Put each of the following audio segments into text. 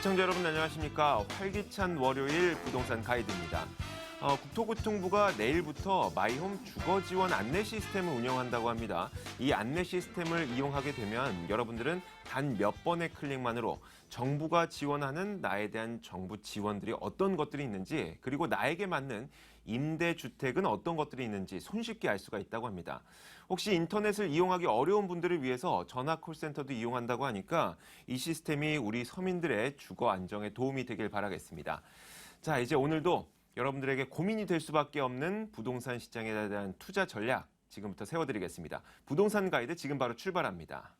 시청자 여러분 안녕하십니까. 활기찬 월요일 부동산 가이드입니다. 국토교통부가 내일부터 마이홈 주거지원 안내 시스템을 운영한다고 합니다. 이 안내 시스템을 이용하게 되면 여러분들은 단 몇 번의 클릭만으로 정부가 지원하는 나에 대한 정부 지원들이 어떤 것들이 있는지, 그리고 나에게 맞는 임대주택은 어떤 것들이 있는지 손쉽게 알 수가 있다고 합니다. 혹시 인터넷을 이용하기 어려운 분들을 위해서 전화 콜센터도 이용한다고 하니까 이 시스템이 우리 서민들의 주거 안정에 도움이 되길 바라겠습니다. 자, 이제 오늘도 여러분들에게 고민이 될 수밖에 없는 부동산 시장에 대한 투자 전략 지금부터 세워드리겠습니다. 부동산 가이드 지금 바로 출발합니다.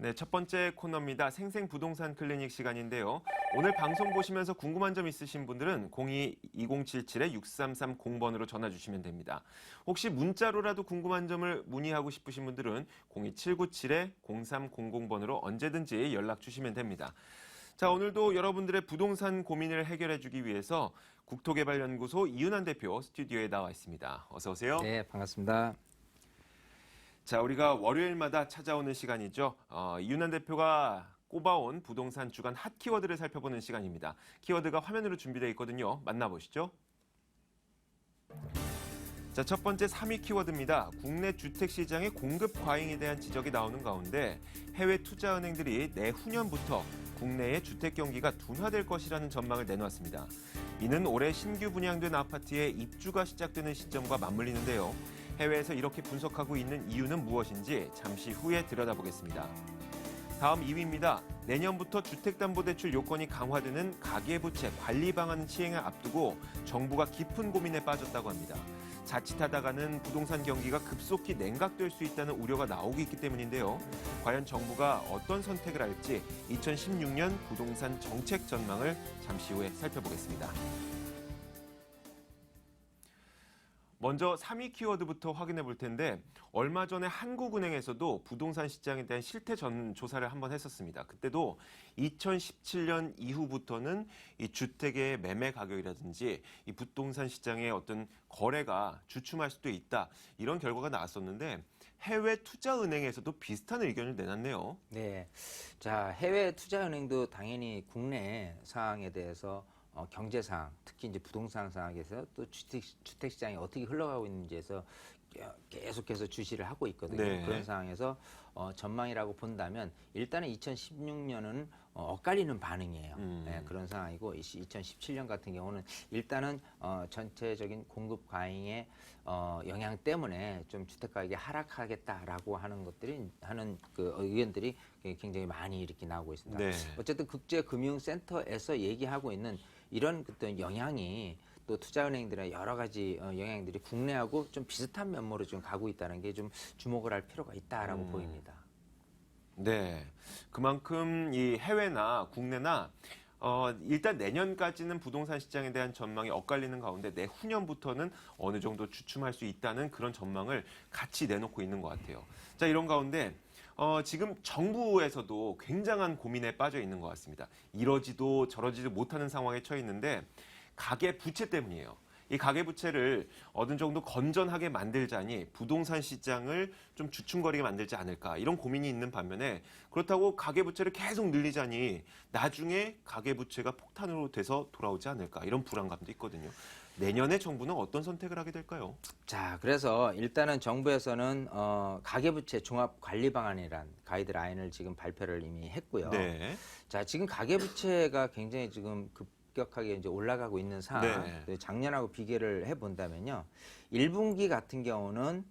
네, 첫 번째 코너입니다. 생생부동산 클리닉 시간인데요. 오늘 방송 보시면서 궁금한 점 있으신 분들은 02-2077-6330번으로 전화 주시면 됩니다. 혹시 문자로라도 궁금한 점을 문의하고 싶으신 분들은 02797-0300번으로 언제든지 연락 주시면 됩니다. 자, 오늘도 여러분들의 부동산 고민을 해결해 주기 위해서 국토개발연구소 이윤환 대표 스튜디오에 나와 있습니다. 어서 오세요. 네, 반갑습니다. 자, 우리가 월요일마다 찾아오는 시간이죠. 이윤환 대표가 꼽아온 부동산 주간 핫 키워드를 살펴보는 시간입니다. 키워드가 화면으로 준비되어 있거든요. 만나보시죠. 자, 첫 번째 3위 키워드입니다. 국내 주택시장의 공급 과잉에 대한 지적이 나오는 가운데 해외 투자은행들이 내후년부터 국내의 주택 경기가 둔화될 것이라는 전망을 내놓았습니다. 이는 올해 신규 분양된 아파트의 입주가 시작되는 시점과 맞물리는데요. 해외에서 이렇게 분석하고 있는 이유는 무엇인지 잠시 후에 들여다보겠습니다. 다음 2위입니다. 내년부터 주택담보대출 요건이 강화되는 가계부채 관리 방안 시행을 앞두고 정부가 깊은 고민에 빠졌다고 합니다. 자칫하다가는 부동산 경기가 급속히 냉각될 수 있다는 우려가 나오고 있기 때문인데요. 과연 정부가 어떤 선택을 할지 2016년 부동산 정책 전망을 잠시 후에 살펴보겠습니다. 먼저 3위 키워드부터 확인해 볼 텐데 얼마 전에 한국은행에서도 부동산 시장에 대한 실태 조사를 한번 했었습니다. 그때도 2017년 이후부터는 이 주택의 매매 가격이라든지 이 부동산 시장의 어떤 거래가 주춤할 수도 있다. 이런 결과가 나왔었는데 해외 투자은행에서도 비슷한 의견을 내놨네요. 네, 자 해외 투자은행도 당연히 국내 상황에 대해서 경제 상황, 특히 이제 부동산 상황에서 또 주택 시장이 어떻게 흘러가고 있는지에서 계속해서 주시를 하고 있거든요. 네. 그런 상황에서 전망이라고 본다면 일단은 2016년은 엇갈리는 반응이에요. 네, 그런 상황이고 2017년 같은 경우는 일단은 전체적인 공급 과잉의 영향 때문에 좀 주택 가격이 하락하겠다라고 하는 것들이 그 의견들이 굉장히 많이 이렇게 나오고 있습니다. 네. 어쨌든 국제금융센터에서 얘기하고 있는 이런 어떤 영향이 또 투자은행들의 여러 가지 영향들이 국내하고 좀 비슷한 면모로 좀 가고 있다는 게 좀 주목을 할 필요가 있다라고 보입니다. 네, 그만큼 이 해외나 국내나 일단 내년까지는 부동산 시장에 대한 전망이 엇갈리는 가운데 내후년부터는 어느 정도 주춤할 수 있다는 그런 전망을 같이 내놓고 있는 것 같아요. 자, 이런 가운데 지금 정부에서도 굉장한 고민에 빠져 있는 것 같습니다. 이러지도 저러지도 못하는 상황에 처해 있는데 가계 부채 때문이에요. 이 가계부채를 어느 정도 건전하게 만들자니 부동산 시장을 좀 주춤거리게 만들지 않을까 이런 고민이 있는 반면에 그렇다고 가계부채를 계속 늘리자니 나중에 가계부채가 폭탄으로 돼서 돌아오지 않을까 이런 불안감도 있거든요. 내년에 정부는 어떤 선택을 하게 될까요? 자, 그래서 일단은 정부에서는 가계부채 종합관리방안이란 가이드라인을 지금 발표를 이미 했고요. 네. 자, 지금 가계부채가 굉장히 지금 급격하게 이제 올라가고 있는 상황. 네. 작년하고 비교를 해본다면요. 1분기 같은 경우는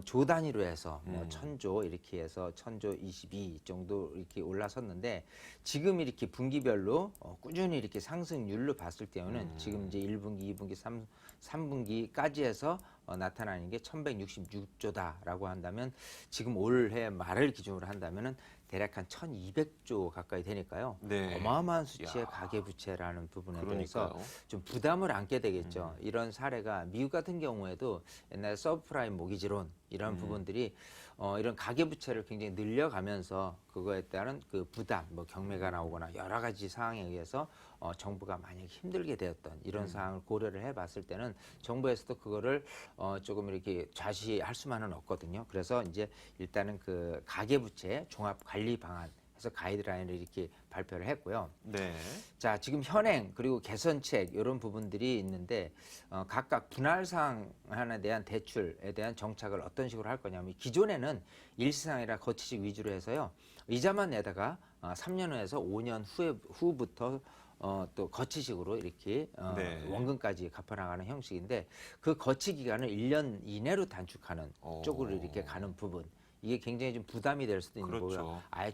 조 단위로 해서 뭐 1000조 이렇게 해서 1000조 22 정도 이렇게 올라섰는데 지금 이렇게 분기별로 꾸준히 이렇게 상승률로 봤을 때는 지금 이제 1분기, 2분기, 3분기까지 해서 나타나는 게 1166조다라고 한다면 지금 올해 말을 기준으로 한다면은 대략 한 1200조 가까이 되니까요. 네. 어마어마한 수치의 야. 가계부채라는 부분에 그러니까요. 대해서 좀 부담을 안게 되겠죠. 이런 사례가 미국 같은 경우에도 옛날 서브프라임 모기지론 이런 부분들이 이런 가계부채를 굉장히 늘려가면서 그거에 따른 그 부담, 뭐 경매가 나오거나 여러 가지 상황에 의해서 정부가 만약에 힘들게 되었던 이런 상황을 고려를 해봤을 때는 정부에서도 그거를 조금 이렇게 좌시할 수만은 없거든요. 그래서 이제 일단은 그 가계부채 종합관리 방안 해서 가이드라인을 이렇게 발표를 했고요. 네. 자, 지금 현행 그리고 개선책 이런 부분들이 있는데 각각 분할 사항에 대한 대출에 대한 정착을 어떤 식으로 할 거냐면 기존에는 일시상이라 거치식 위주로 해서요. 이자만 내다가 3년 후에서 5년 후부터 또 거치식으로 이렇게 네. 원금까지 갚아나가는 형식인데 그 거치 기간을 1년 이내로 단축하는 쪽으로 이렇게 가는 부분. 이게 굉장히 좀 부담이 될 수도 있는 그렇죠. 거고요. 아예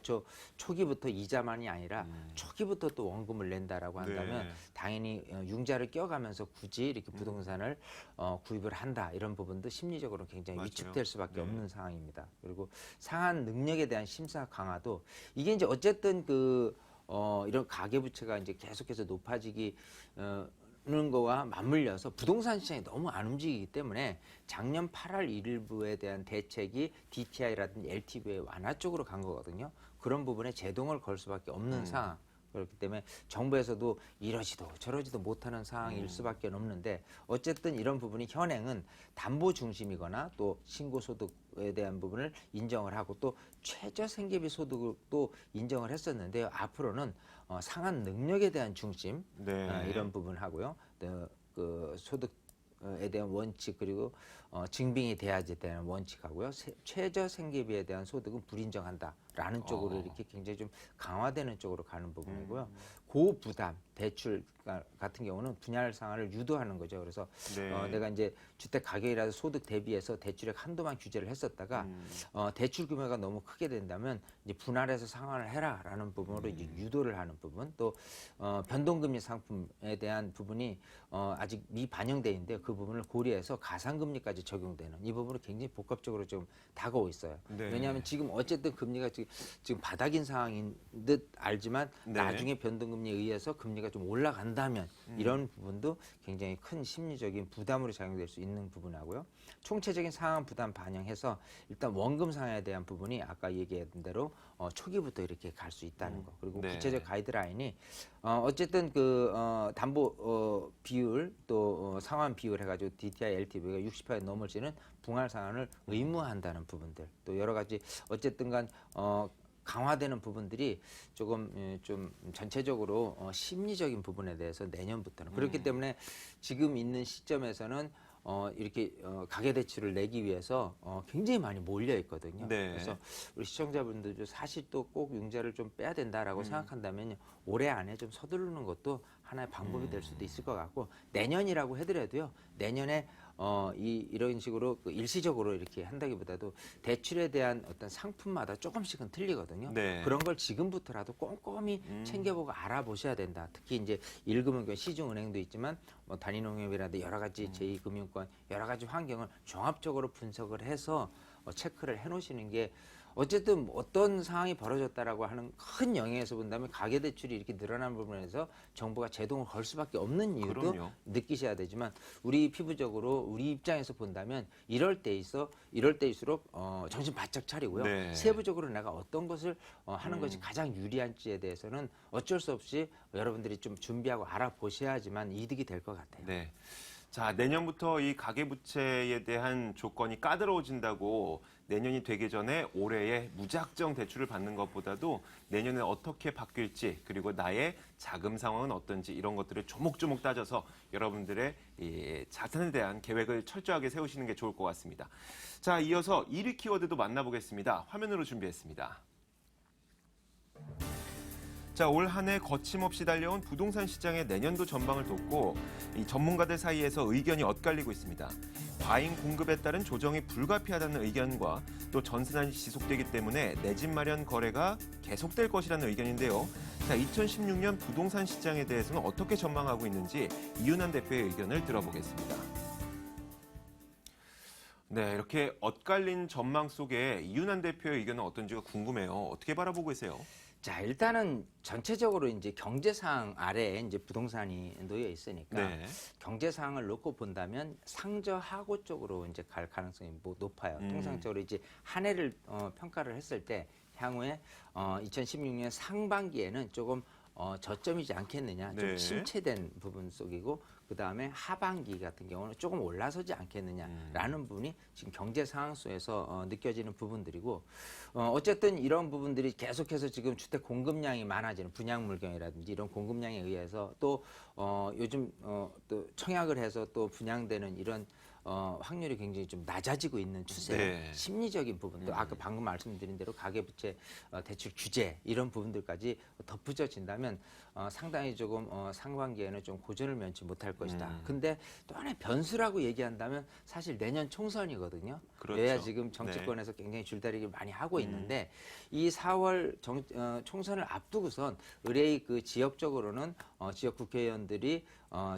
초기부터 이자만이 아니라 초기부터 또 원금을 낸다라고 한다면 네. 당연히 융자를 껴가면서 굳이 이렇게 부동산을 구입을 한다 이런 부분도 심리적으로 굉장히 맞아요. 위축될 수밖에 네. 없는 상황입니다. 그리고 상한 능력에 대한 심사 강화도 이게 이제 어쨌든 이런 가계부채가 이제 계속해서 높아지기 는 거와 맞물려서 부동산 시장이 너무 안 움직이기 때문에 작년 8월 1일부에 대한 대책이 DTI라든지 LTV의 완화 쪽으로 간 거거든요. 그런 부분에 제동을 걸 수밖에 없는 상황. 그렇기 때문에 정부에서도 이러지도 저러지도 못하는 상황일 수밖에 없는데 어쨌든 이런 부분이 현행은 담보 중심이거나 또 신고소득에 대한 부분을 인정을 하고 또 최저생계비 소득도 인정을 했었는데요. 앞으로는 상한 능력에 대한 중심 네. 이런 부분 하고요. 또 그 소득에 대한 원칙 그리고 증빙이 돼야지 되는 원칙하고요. 최저 생계비에 대한 소득은 불인정한다라는 쪽으로 이렇게 굉장히 좀 강화되는 쪽으로 가는 부분이고요. 고부담 대출 같은 경우는 분할 상환을 유도하는 거죠. 그래서 네. 내가 이제 주택 가격이라도 소득 대비해서 대출액 한도만 규제를 했었다가 대출 규모가 너무 크게 된다면 이제 분할해서 상환을 해라라는 부분으로 이제 유도를 하는 부분 또 변동금리 상품에 대한 부분이 아직 미반영돼 있는데 그 부분을 고려해서 가상금리까지 적용되는 이 부분은 굉장히 복합적으로 좀 다가오고 있어요. 네. 왜냐하면 지금 어쨌든 금리가 지금 바닥인 상황인 듯 알지만 네. 나중에 변동금리에 의해서 금리가 좀 올라간다면 이런 부분도 굉장히 큰 심리적인 부담으로 작용될 수 있는 부분하고요. 총체적인 상환 부담 반영해서 일단 원금 상환에 대한 부분이 아까 얘기했던 대로 초기부터 이렇게 갈 수 있다는 거. 그리고 네. 구체적 가이드라인이 어쨌든 담보 비율 또 상환 비율 해가지고 DTI, LTV가 60% 넘을지는 분할 상환을 의무화한다는 부분들 또 여러 가지 어쨌든간 강화되는 부부분들이 조금 좀 전체적으로 심리적인 부분에 대해서 내년부터는 그렇기 때문에 지금 있는 시점에서는 이렇게 가계대출을 내기 위해서 굉장히 많이 몰려 있거든요. 네. 그래서 우리 시청자분들도 사실 또 꼭 융자를 좀 빼야 된다라고 생각한다면 올해 안에 좀 서두르는 것도 하나의 방법이 될 수도 있을 것 같고 내년이라고 해더라도요. 내년에 이런 식으로 일시적으로 이렇게 한다기보다도 대출에 대한 어떤 상품마다 조금씩은 틀리거든요. 네. 그런 걸 지금부터라도 꼼꼼히 챙겨보고 알아보셔야 된다. 특히 이제 1금융권 시중은행도 있지만 뭐 단위농협이라든지 여러 가지 제2금융권 여러 가지 환경을 종합적으로 분석을 해서 체크를 해놓으시는 게 어쨌든 어떤 상황이 벌어졌다라고 하는 큰 영역에서 본다면 가계대출이 이렇게 늘어난 부분에서 정부가 제동을 걸 수밖에 없는 이유도 그럼요. 느끼셔야 되지만 우리 피부적으로 우리 입장에서 본다면 이럴 때일수록 정신 바짝 차리고요. 네. 세부적으로 내가 어떤 것을 하는 것이 가장 유리한지에 대해서는 어쩔 수 없이 여러분들이 좀 준비하고 알아보셔야지만 이득이 될 것 같아요. 네. 자, 내년부터 이 가계부채에 대한 조건이 까다로워진다고 내년이 되기 전에 올해에 무작정 대출을 받는 것보다도 내년에 어떻게 바뀔지 그리고 나의 자금 상황은 어떤지 이런 것들을 조목조목 따져서 여러분들의 이 자산에 대한 계획을 철저하게 세우시는 게 좋을 것 같습니다. 자, 이어서 1위 키워드도 만나보겠습니다. 화면으로 준비했습니다. 자, 올 한 해 거침없이 달려온 부동산 시장의 내년도 전망을 돕고 이 전문가들 사이에서 의견이 엇갈리고 있습니다. 과잉 공급에 따른 조정이 불가피하다는 의견과 또 전세난이 지속되기 때문에 내 집 마련 거래가 계속될 것이라는 의견인데요. 자, 2016년 부동산 시장에 대해서는 어떻게 전망하고 있는지 이윤환 대표의 의견을 들어보겠습니다. 네, 이렇게 엇갈린 전망 속에 이윤환 대표의 의견은 어떤지가 궁금해요. 어떻게 바라보고 계세요? 자, 일단은 전체적으로 이제 경제 상황 아래에 이제 부동산이 놓여 있으니까 네. 경제 상황을 놓고 본다면 상저하고 쪽으로 이제 갈 가능성이 높아요. 통상적으로 이제 한 해를 평가를 했을 때 향후에 2016년 상반기에는 조금 저점이지 않겠느냐, 좀 네. 침체된 부분 속이고 그 다음에 하반기 같은 경우는 조금 올라서지 않겠느냐라는 부분이 지금 경제 상황 속에서 느껴지는 부분들이고 어쨌든 이런 부분들이 계속해서 지금 주택 공급량이 많아지는 분양 물경이라든지 이런 공급량에 의해서 또 요즘 또 청약을 해서 또 분양되는 이런 확률이 굉장히 좀 낮아지고 있는 추세, 네. 심리적인 부분도 아까 방금 말씀드린 대로 가계부채 대출 규제 이런 부분들까지 덧붙여진다면 상당히 조금 상반기에는 좀 고전을 면치 못할 것이다. 근데 또 하나의 변수라고 얘기한다면 사실 내년 총선이거든요. 그렇죠. 여야 지금 정치권에서 굉장히 줄다리기를 많이 하고 있는데 이 4월 총선을 앞두고선 의뢰의 그 지역적으로는 지역 국회의원들이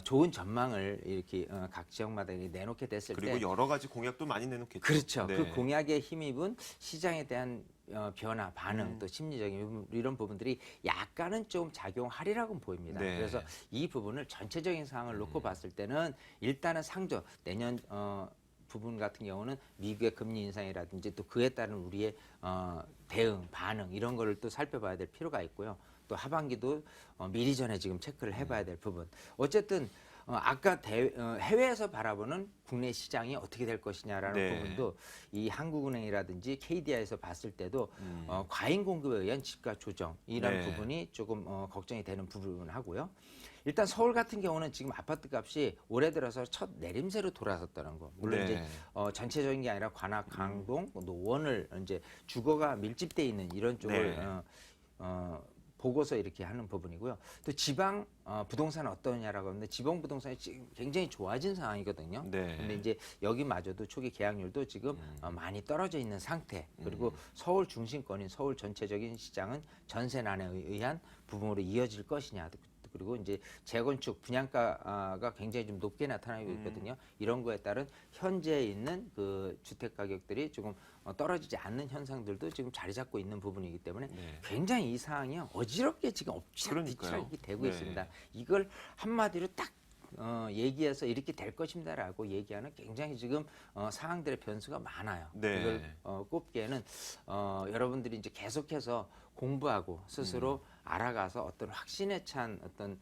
좋은 전망을 이렇게 각 지역마다 내놓게 됐을 때 그리고 여러 가지 공약도 많이 내놓겠죠. 그렇죠. 네. 그 공약에 힘입은 시장에 대한 변화, 반응, 또 심리적인 이런 부분들이 약간은 좀 작용하리라고 보입니다. 네. 그래서 이 부분을 전체적인 상황을 놓고 봤을 때는 일단은 상조 내년 부분 같은 경우는 미국의 금리 인상이라든지 또 그에 따른 우리의 대응, 반응 이런 거를 또 살펴봐야 될 필요가 있고요. 또 하반기도 미리 전에 지금 체크를 해봐야 될 부분. 어쨌든 아까 해외에서 바라보는 국내 시장이 어떻게 될 것이냐라는 네. 부분도 이 한국은행이라든지 KDI에서 봤을 때도 과잉 공급에 의한 집가 조정 이런 네. 부분이 조금 걱정이 되는 부분하고요. 일단 서울 같은 경우는 지금 아파트 값이 올해 들어서 첫 내림세로 돌아섰다는 거. 물론 네. 이제 전체적인 게 아니라 관악, 강동, 노원을 이제 주거가 밀집돼 있는 이런 쪽을 네. 보고서 이렇게 하는 부분이고요. 또 지방 부동산 어떠냐라고 하는데 지방 부동산이 지금 굉장히 좋아진 상황이거든요. 네. 근데 이제 여기마저도 초기 계약률도 지금 많이 떨어져 있는 상태. 그리고 서울 중심권인 서울 전체적인 시장은 전세난에 의한 부분으로 이어질 것이냐. 그리고 이제 재건축 분양가가 굉장히 좀 높게 나타나고 있거든요. 이런 거에 따른 현재 있는 그 주택 가격들이 조금 떨어지지 않는 현상들도 지금 자리 잡고 있는 부분이기 때문에 네. 굉장히 이 상황이 어지럽게 지금 엎치락뒤치락이 그러니까요. 되고 네. 있습니다. 이걸 한마디로 딱 얘기해서 이렇게 될 것입니다라고 얘기하는 굉장히 지금 상황들의 변수가 많아요. 네. 이걸 꼽기에는 여러분들이 이제 계속해서 공부하고 스스로 알아가서 어떤 확신에 찬 어떤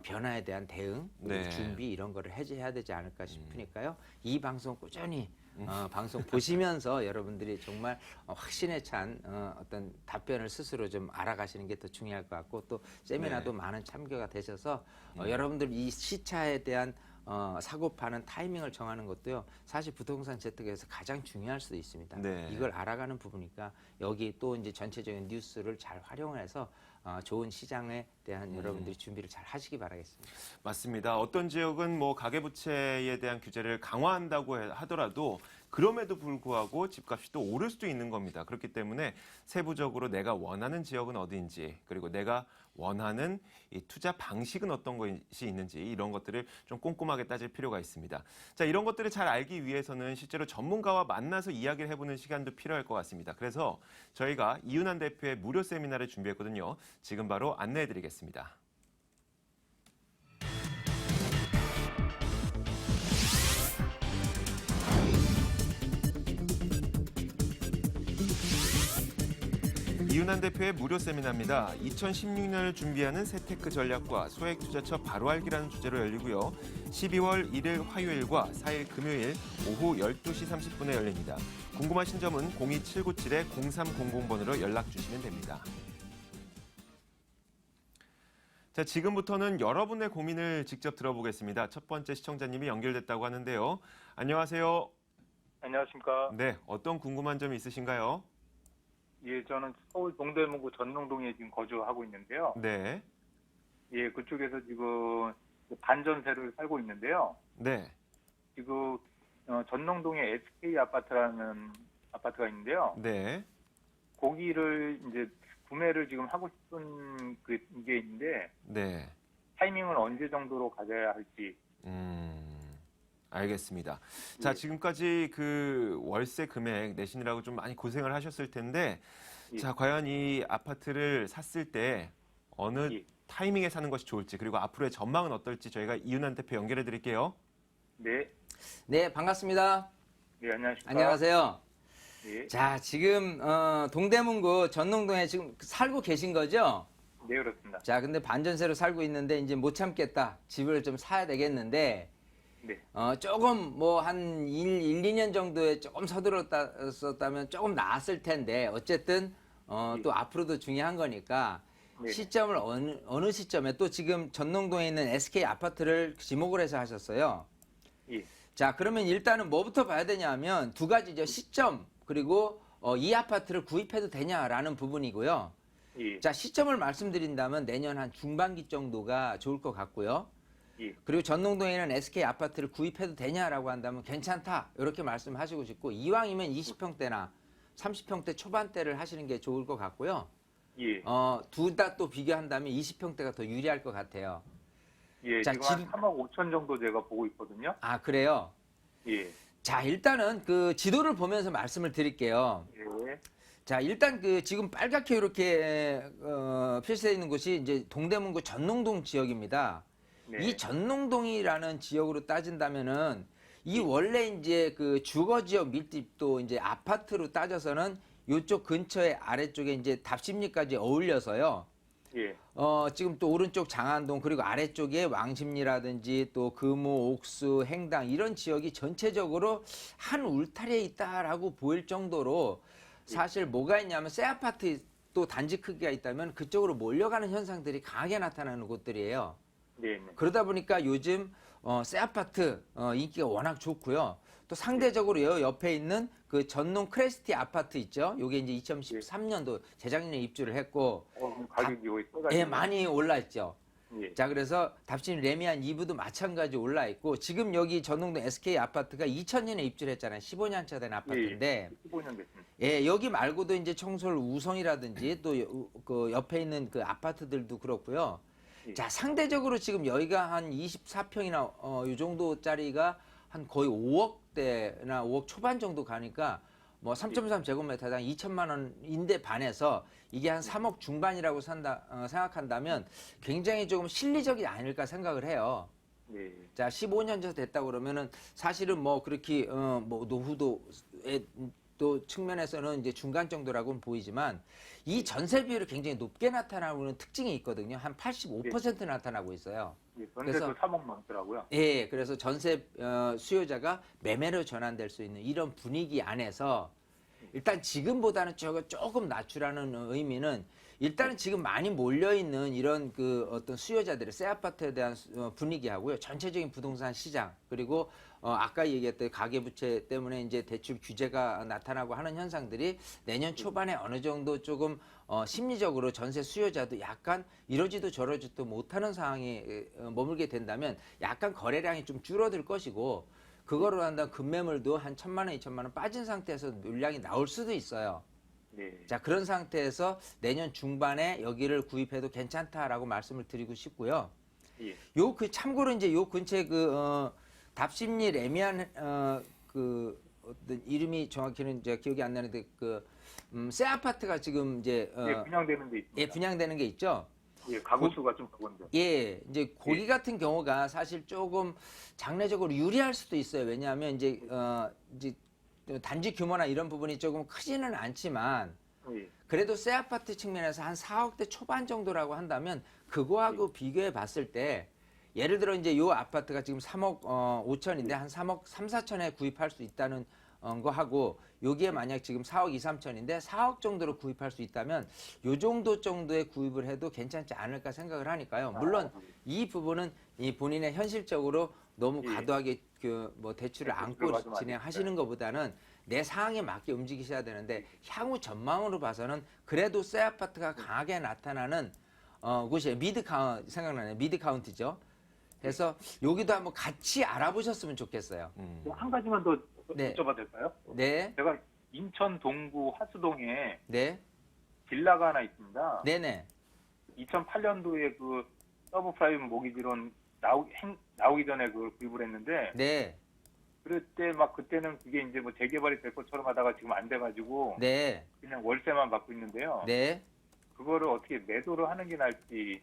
변화에 대한 대응, 네. 준비 이런 거를 해야 되지 않을까 싶으니까요. 이 방송 꾸준히 방송 보시면서 여러분들이 정말 확신에 찬 어떤 답변을 스스로 좀 알아가시는 게 더 중요할 것 같고 또 세미나도 네. 많은 참여가 되셔서 여러분들 이 시차에 대한 사고 파는 타이밍을 정하는 것도요. 사실 부동산 재테크에서 가장 중요할 수도 있습니다. 네. 이걸 알아가는 부분이니까 여기 또 이제 전체적인 뉴스를 잘 활용해서 좋은 시장에 대한 여러분들이 준비를 잘 하시기 바라겠습니다. 맞습니다. 어떤 지역은 뭐 가계부채에 대한 규제를 강화한다고 하더라도 그럼에도 불구하고 집값이 또 오를 수도 있는 겁니다. 그렇기 때문에 세부적으로 내가 원하는 지역은 어디인지 그리고 내가 원하는 이 투자 방식은 어떤 것이 있는지 이런 것들을 좀 꼼꼼하게 따질 필요가 있습니다. 자, 이런 것들을 잘 알기 위해서는 실제로 전문가와 만나서 이야기를 해보는 시간도 필요할 것 같습니다. 그래서 저희가 이윤환 대표의 무료 세미나를 준비했거든요. 지금 바로 안내해드리겠습니다. 이윤환 대표의 무료 세미나입니다. 2016년을 준비하는 세테크 전략과 소액 투자처 바로 알기라는 주제로 열리고요. 12월 1일 화요일과 4일 금요일 오후 12시 30분에 열립니다. 궁금하신 점은 02797-0300번으로 연락 주시면 됩니다. 자, 지금부터는 여러분의 고민을 직접 들어보겠습니다. 첫 번째 시청자님이 연결됐다고 하는데요. 안녕하세요. 안녕하십니까. 네, 어떤 궁금한 점이 있으신가요? 예, 저는 서울 동대문구 전농동에 지금 거주하고 있는데요. 네, 예, 그쪽에서 지금 반전세를 살고 있는데요. 네, 지금 전농동에 SK 아파트라는 아파트가 있는데요. 네, 거기를 이제 구매를 지금 하고 싶은 이게 있는데 네. 타이밍을 언제 정도로 가져야 할지. 알겠습니다. 자, 예. 지금까지 그 월세 금액 내시느라고 좀 많이 고생을 하셨을 텐데, 예. 자, 과연 이 아파트를 샀을 때 어느 예. 타이밍에 사는 것이 좋을지, 그리고 앞으로의 전망은 어떨지 저희가 이윤환 대표 연결해 드릴게요. 네, 네, 반갑습니다. 네, 안녕하십니까. 안녕하세요. 예, 자, 지금 동대문구 전농동에 지금 살고 계신 거죠? 네, 그렇습니다. 자, 근데 반전세로 살고 있는데 이제 못 참겠다. 집을 좀 사야 되겠는데 네, 조금 뭐 한 1, 2년 정도에 조금 서둘렀다면 조금 나았을 텐데 어쨌든 또 앞으로도 중요한 거니까 네. 시점을 어느 시점에 또 지금 전농동에 있는 SK 아파트를 지목을 해서 하셨어요. 예, 자, 그러면 일단은 뭐부터 봐야 되냐면 두 가지죠. 시점 그리고 이 아파트를 구입해도 되냐라는 부분이고요. 예, 자, 시점을 말씀드린다면 내년 한 중반기 정도가 좋을 것 같고요. 예, 그리고 전농동에 있는 SK 아파트를 구입해도 되냐라고 한다면 괜찮다 이렇게 말씀하시고 싶고 이왕이면 20평대나 30평대 초반대를 하시는 게 좋을 것 같고요. 예, 둘 다 또 비교한다면 20평대가 더 유리할 것 같아요. 예. 자, 지금 한 3억 5천 정도 제가 보고 있거든요. 아, 그래요? 예, 자, 일단은 그 지도를 보면서 말씀을 드릴게요. 예, 자, 일단 그 지금 빨갛게 이렇게 표시되어 있는 곳이 이제 동대문구 전농동 지역입니다. 네, 이 전농동이라는 지역으로 따진다면은 이 원래 이제 그 주거 지역 밀집도 이제 아파트로 따져서는 이쪽 근처에 아래쪽에 이제 답심리까지 어울려서요. 예, 지금 또 오른쪽 장안동 그리고 아래쪽에 왕십리라든지 또 금호, 옥수, 행당 이런 지역이 전체적으로 한 울타리에 있다라고 보일 정도로 사실 뭐가 있냐면 새 아파트 또 단지 크기가 있다면 그쪽으로 몰려가는 현상들이 강하게 나타나는 곳들이에요. 네, 네, 그러다 보니까 요즘 새 아파트 인기가 워낙 좋고요. 또 상대적으로 옆에 있는 그 전농 크레스티 아파트 있죠. 요게 이제 2013년도 재작년에 입주를 했고 그럼 가격이 거의 예, 많이 올라 있죠. 예, 자, 그래서 답심 레미안 2부도 마찬가지 올라 있고 지금 여기 전농동 SK 아파트가 2000년에 입주를 했잖아요. 15년 차 된 아파트인데 15년 됐습니다. 예, 여기 말고도 이제 청솔 우성이라든지 또 그 옆에 있는 그 아파트들도 그렇고요. 예. 자, 상대적으로 지금 여기가 한 24평이나 이 정도짜리가 한 거의 5억대나 5억 초반 정도 가니까 뭐 3.3 제곱미터당 2천만 원인데 반해서 이게 한 3억 중반이라고 생각한다면 굉장히 조금 실리적이 아닐까 생각을 해요. 네, 자, 15년 전 됐다 그러면은 사실은 뭐 그렇게 뭐 노후도의 또 측면에서는 이제 중간 정도라고는 보이지만 이 전세 비율이 굉장히 높게 나타나는 특징이 있거든요. 한 85% 나타나고 있어요. 예, 전세도 3억 넘더라고요. 예, 그래서 전세 수요자가 매매로 전환될 수 있는 이런 분위기 안에서 일단 지금보다는 조금 낮추라는 의미는 일단은 지금 많이 몰려 있는 이런 그 어떤 수요자들의 새 아파트에 대한 분위기하고요. 전체적인 부동산 시장 그리고 아까 얘기했던 가계부채 때문에 이제 대출 규제가 나타나고 하는 현상들이 내년 초반에 어느 정도 조금 심리적으로 전세 수요자도 약간 이러지도 저러지도 못하는 상황에 머물게 된다면 약간 거래량이 좀 줄어들 것이고 그거로 한다면 급매물도 한 1,000만 원, 2,000만 원 빠진 상태에서 물량이 나올 수도 있어요. 네, 자, 그런 상태에서 내년 중반에 여기를 구입해도 괜찮다라고 말씀을 드리고 싶고요. 예, 요 그 참고로 이제 요 근처에 그 답심리 레미안 그 어떤 이름이 정확히는 이제 기억이 안 나는데 그 새 아파트가 지금 이제 예, 분양되는 데 있습니다. 예, 분양되는 게 있죠. 예, 가구 수가 좀 적은데. 예, 이제 거기 같은 경우가 사실 조금 장래적으로 유리할 수도 있어요. 왜냐하면 이제 이제 단지 규모나 이런 부분이 조금 크지는 않지만 예, 그래도 새 아파트 측면에서 한 4억대 초반 정도라고 한다면 그거하고 비교해 봤을 때 예를 들어 이제 요 아파트가 지금 3억 5천인데 한 3억 3, 4천에 구입할 수 있다는 거하고 여기에 만약 지금 4억 2, 3천인데 4억 정도로 구입할 수 있다면 요 정도 정도의 구입을 해도 괜찮지 않을까 생각을 하니까요. 물론 이 부분은 이 본인의 현실적으로 너무 예. 과도하게 그 뭐 대출을 안고 들어가지 진행하시는 것보다는 내 상황에 맞게 움직이셔야 되는데 향후 전망으로 봐서는 그래도 새 아파트가 강하게 나타나는 곳이 생각나네요. 미드 카운티죠. 그래서 여기도 한번 같이 알아보셨으면 좋겠어요. 한 가지만 더 네. 여쭤봐도 될까요? 네, 제가 인천 동구 하수동에 네, 빌라가 하나 있습니다. 네네, 2008년도에 그 서브프라임 모기지론 나오기 전에 그걸 구입을 했는데 네, 그럴 때 막 그때는 그게 이제 뭐 재개발이 될 것처럼 하다가 지금 안 돼가지고 네, 그냥 월세만 받고 있는데요. 네. 그거를 어떻게 매도를 하는 게 나을지.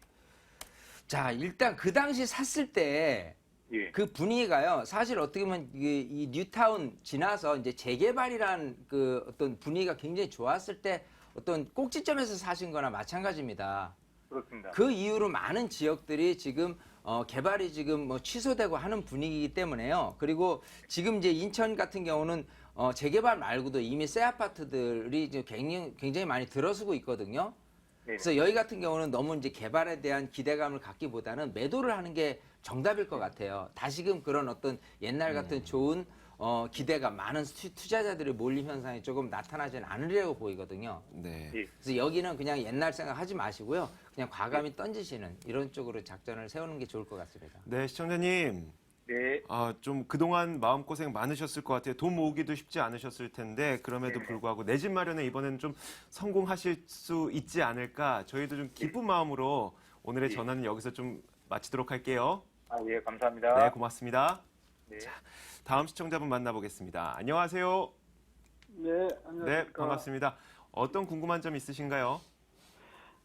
자, 일단 그 당시 샀을 때 예, 그 분위기가요. 사실 어떻게 보면 이 뉴타운 지나서 이제 재개발이란 그 어떤 분위기가 굉장히 좋았을 때 어떤 꼭지점에서 사신 거나 마찬가지입니다. 그렇습니다. 그 이후로 많은 지역들이 지금 개발이 지금 뭐 취소되고 하는 분위기이기 때문에요. 그리고 지금 이제 인천 같은 경우는 재개발 말고도 이미 새 아파트들이 이제 굉장히 많이 들어서고 있거든요. 네. 그래서 여기 같은 경우는 너무 이제 개발에 대한 기대감을 갖기보다는 매도를 하는 게 정답일 것 같아요. 다시금 그런 어떤 옛날 같은 좋은 기대가 많은 투자자들의 몰림 현상이 조금 나타나지는 않으려고 보이거든요. 네. 예. 그래서 여기는 그냥 옛날 생각하지 마시고요. 그냥 과감히 던지시는 이런 쪽으로 작전을 세우는 게 좋을 것 같습니다. 네, 시청자님. 네. 좀 그동안 마음고생 많으셨을 것 같아요. 돈 모으기도 쉽지 않으셨을 텐데 그럼에도 불구하고 내 집 마련에 이번에는 좀 성공하실 수 있지 않을까. 저희도 좀 기쁜 마음으로 오늘의 예. 전화는 여기서 좀 마치도록 할게요. 예, 감사합니다. 네, 고맙습니다. 네. 다음 시청자분 만나보겠습니다. 안녕하세요. 네, 안녕하십니까. 네, 반갑습니다. 어떤 궁금한 점 있으신가요?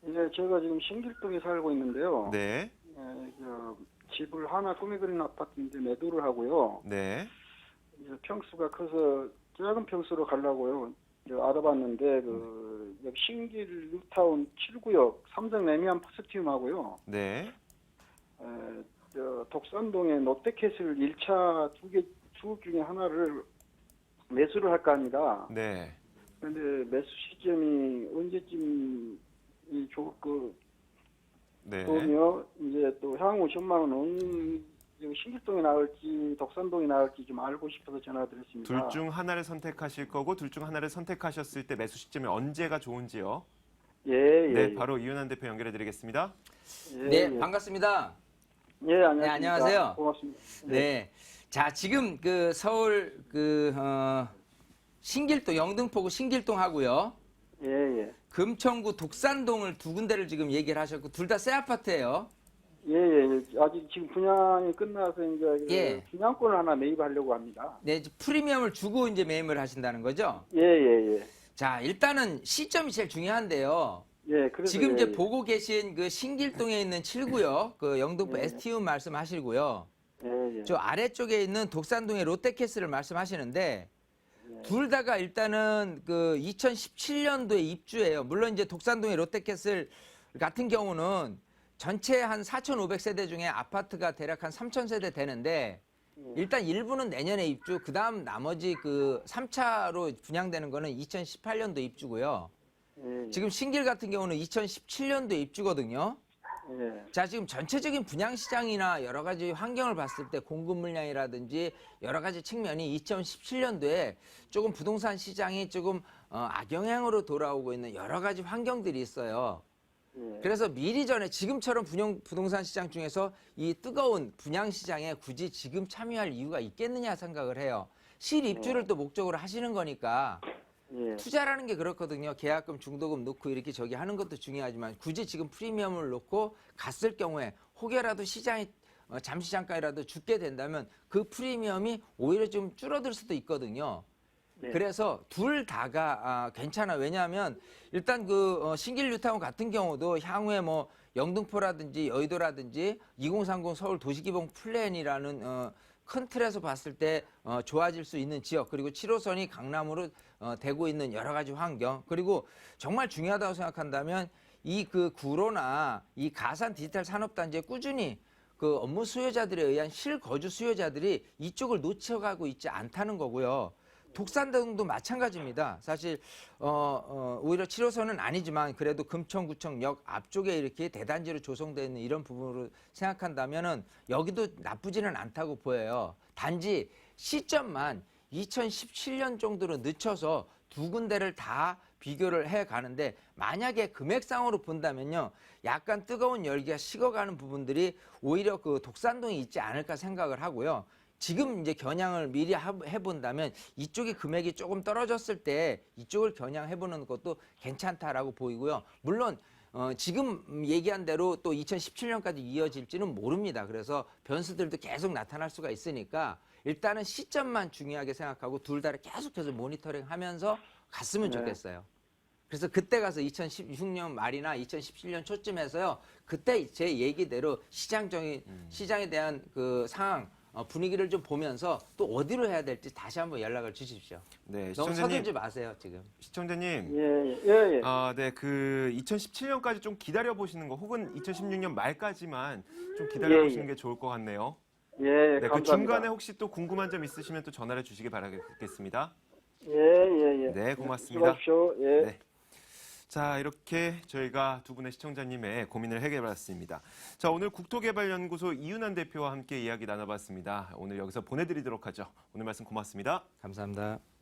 예, 제가 지금 신길동에 살고 있는데요. 네, 집을 하나 꾸며 그린 아파트인데 매도를 하고요. 네, 이제 평수가 커서 작은 평수로 가려고요. 알아봤는데 여기 신길 뉴타운 7구역 삼성 레미안 포스티움하고요. 네, 독산동의 롯데캐슬 1차 두 중에 하나를 매수를 할까 합니다. 네. 그런데 매수 시점이 언제쯤이 네. 좋으며 이제 또 향후 전망은 여기 신길동이 나을지 독산동이 나을지 좀 알고 싶어서 전화드렸습니다. 둘 중 하나를 선택하실 거고 둘 중 하나를 선택하셨을 때 매수 시점이 언제가 좋은지요? 예, 네, 바로 이윤환 대표 연결해 드리겠습니다. 네, 반갑습니다. 예, 안녕하십니까. 네, 안녕하세요. 고맙습니다. 네. 자, 지금 그 서울 신길동, 영등포구 신길동 하고요. 예. 금천구 독산동을 두 군데를 지금 얘기를 하셨고 둘 다 새 아파트예요. 예. 아직 지금 분양이 끝나서 이제 예. 분양권을 하나 매입하려고 합니다. 네, 이제 프리미엄을 주고 이제 매입을 하신다는 거죠. 예. 자, 일단은 시점이 제일 중요한데요. 예, 그래서 지금 이제 예. 보고 계신 그 신길동에 있는 7구역, 그 영등포 예. STU 말씀하시고요. 예. 저 아래쪽에 있는 독산동의 롯데캐슬을 말씀하시는데 둘 다가 일단은 그 2017년도에 입주해요. 물론 이제 독산동의 롯데캐슬 같은 경우는 전체 한 4,500세대 중에 아파트가 대략 한 3,000세대 되는데 일단 일부는 내년에 입주, 그다음 나머지 그 3차로 분양되는 거는 2018년도 입주고요. 예. 지금 신길 같은 경우는 2017년도 입주거든요. 예. 자, 지금 전체적인 분양 시장이나 여러 가지 환경을 봤을 때 공급 물량이라든지 여러 가지 측면이 2017년도에 조금 부동산 시장이 조금 악영향으로 돌아오고 있는 여러 가지 환경들이 있어요. 예. 그래서 미리 전에 지금처럼 부동산 시장 중에서 이 뜨거운 분양 시장에 굳이 지금 참여할 이유가 있겠느냐 생각을 해요. 실입주를 또 목적으로 하시는 거니까 예. 투자라는 게 그렇거든요. 계약금, 중도금 넣고 이렇게 저기 하는 것도 중요하지만 굳이 지금 프리미엄을 놓고 갔을 경우에 혹여라도 시장이 잠시 잠깐이라도 죽게 된다면 그 프리미엄이 오히려 좀 줄어들 수도 있거든요. 네. 그래서 둘 다가 괜찮아. 왜냐하면 일단 그 신길 뉴타운 같은 경우도 향후에 뭐 영등포라든지 여의도라든지 2030 서울 도시기본 플랜이라는 큰 틀에서 봤을 때 좋아질 수 있는 지역, 그리고 7호선이 강남으로 되고 있는 여러 가지 환경, 그리고 정말 중요하다고 생각한다면 이 그 구로나 이 가산 디지털 산업단지에 꾸준히 그 업무 수요자들에 의한 실거주 수요자들이 이쪽을 놓쳐가고 있지 않다는 거고요. 독산동도 마찬가지입니다. 사실 오히려 7호선은 아니지만 그래도 금천구청역 앞쪽에 이렇게 대단지로 조성되어 있는 이런 부분으로 생각한다면은 여기도 나쁘지는 않다고 보여요. 단지 시점만 2017년 정도로 늦춰서 두 군데를 다 비교를 해 가는데 만약에 금액상으로 본다면요. 약간 뜨거운 열기가 식어가는 부분들이 오히려 그 독산동이 있지 않을까 생각을 하고요. 지금 이제 겨냥을 미리 해본다면 이쪽의 금액이 조금 떨어졌을 때 이쪽을 겨냥해보는 것도 괜찮다라고 보이고요. 물론 지금 얘기한 대로 또 2017년까지 이어질지는 모릅니다. 그래서 변수들도 계속 나타날 수가 있으니까 일단은 시점만 중요하게 생각하고 둘 다를 계속해서 모니터링하면서 갔으면 좋겠어요. 그래서 그때 가서 2016년 말이나 2017년 초쯤에서요. 그때 제 얘기대로 시장에 대한 그 상황 분위기를 좀 보면서 또 어디로 해야 될지 다시 한번 연락을 주십시오. 네, 너무 시청자님, 서둘지 마세요 지금. 시청자님. 예. 네, 그 2017년까지 좀 기다려 보시는 거, 혹은 2016년 말까지만 좀 기다려 보시는 게 좋을 것 같네요. 예, 네, 그 감사합니다. 중간에 혹시 또 궁금한 점 있으시면 또 전화를 주시기 바라겠습니다. 예. 네, 고맙습니다. 수고하십시오. 예. 네. 자, 이렇게 저희가 두 분의 시청자님의 고민을 해결해봤습니다. 자, 오늘 국토개발연구소 이윤환 대표와 함께 이야기 나눠봤습니다. 오늘 여기서 보내드리도록 하죠. 오늘 말씀 고맙습니다. 감사합니다.